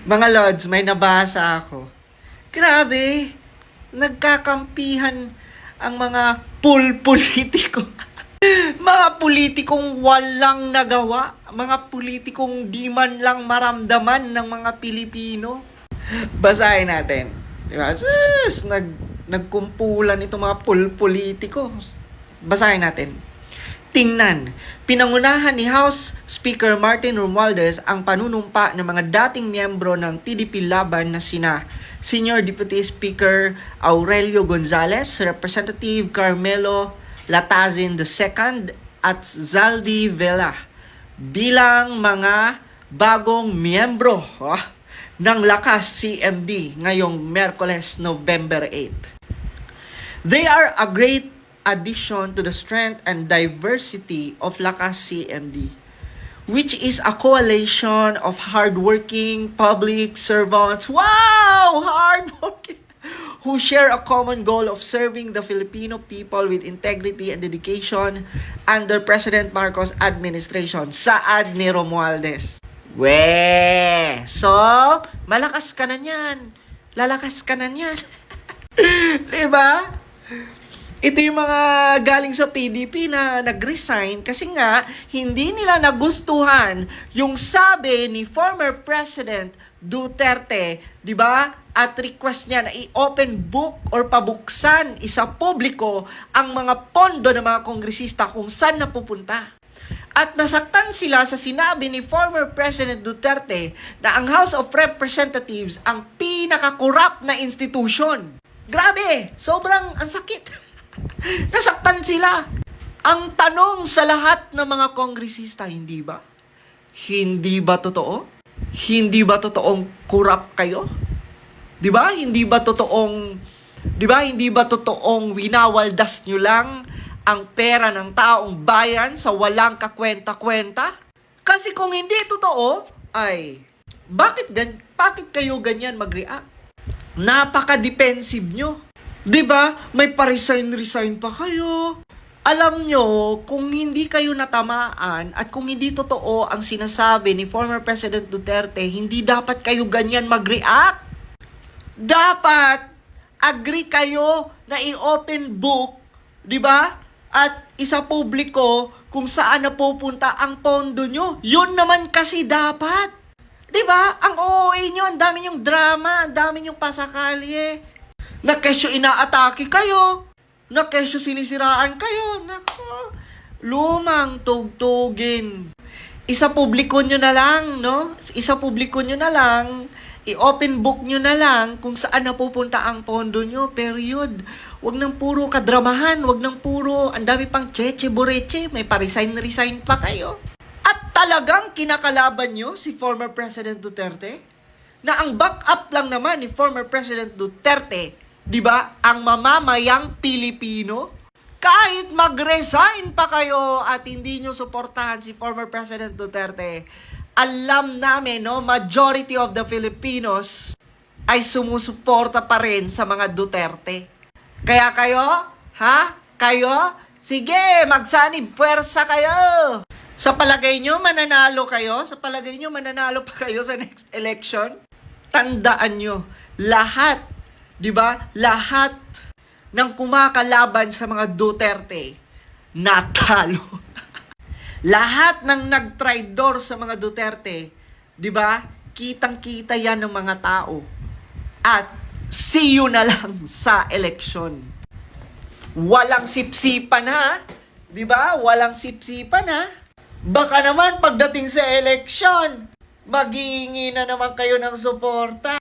Mga Lods, may nabasa ako. Grabe, nagkakampihan ang mga politiko. Mga politikong walang nagawa. Mga politikong di man lang maramdaman ng mga Pilipino. Basahin natin. Diba? Sus, nagkumpulan itong mga politiko. Basahin natin. Tingnan, pinangunahan ni House Speaker Martin Romualdez ang panunumpa ng mga dating miyembro ng PDP Laban na sina Senior Deputy Speaker Aurelio Gonzales, Representative Carmelo Latazin II at Zaldi Vela bilang mga bagong miyembro ng Lakas CMD ngayong Miyerkules, November 8. They are a great addition to the strength and diversity of Lakas CMD, which is a coalition of hardworking public servants, hardworking, who share a common goal of serving the Filipino people with integrity and dedication under President Marcos administration. Saad ni Romualdez. So, malakas ka na niyan. Lalakas ka na niyan. Diba? Ito yung mga galing sa PDP na nag-resign kasi nga hindi nila nagustuhan yung sabi ni former President Duterte, 'di ba? At request niya na i-open book or pabuksan isa publiko ang mga pondo ng mga kongresista kung saan napupunta. At nasaktan sila sa sinabi ni former President Duterte na ang House of Representatives ang pinaka-corrupt na institution. Grabe, sobrang ang sakit. Nasaktan sila. Ang tanong sa lahat ng mga kongresista, hindi ba? Hindi ba totoo? Hindi ba totoong corrupt kayo? 'Di ba? Hindi ba totoong winawaldas nyo lang ang pera ng taong bayan sa walang kakwenta-kwenta? Kasi kung hindi totoo, ay bakit kayo ganyan mag-react? Napaka-defensive nyo. 'Di ba? May pa-resign pa kayo. Alam nyo, kung hindi kayo natamaan at kung hindi totoo ang sinasabi ni former President Duterte, hindi dapat kayo ganyan mag-react. Dapat agree kayo na i-open book, 'di ba? At isa publiko kung saan napupunta ang pondo nyo. Yun naman kasi dapat. 'Di ba? Ang OA nyo, ang dami nyong drama, ang dami nyong pasakalye. Na kesyo inaatake kayo, na kesyo sinisiraan kayo, nako, lumang tugtugin. Isa publiko nyo na lang, no? Isa publiko nyo na lang, i-open book nyo na lang kung saan napupunta ang pondo nyo, period. Wag nang puro kadramahan, wag nang puro, ang dami pang cheche-boreche, may pa-resign pa kayo. At talagang kinakalaban nyo si former President Duterte? Na ang backup lang naman ni former President Duterte, 'di ba? Ang mamamayang Pilipino. Kahit mag-resign pa kayo at hindi nyo suportahan si former President Duterte, alam namin, no, majority of the Filipinos ay sumusuporta pa rin sa mga Duterte. Kaya kayo, Kayo? Sige, magsanib puwersa kayo. Sa palagay nyo, mananalo kayo? Sa palagay nyo, mananalo pa kayo sa next election? Tandaan nyo, lahat, di ba? Lahat ng kumakalaban sa mga Duterte, natalo. Lahat ng nagtraidor sa mga Duterte, di ba? Kitang-kita yan ng mga tao. At see you na lang sa eleksyon. Walang sipsipan na, di ba? Walang sipsipan na. Baka naman pagdating sa eleksyon, maghihingi na naman kayo ng suporta.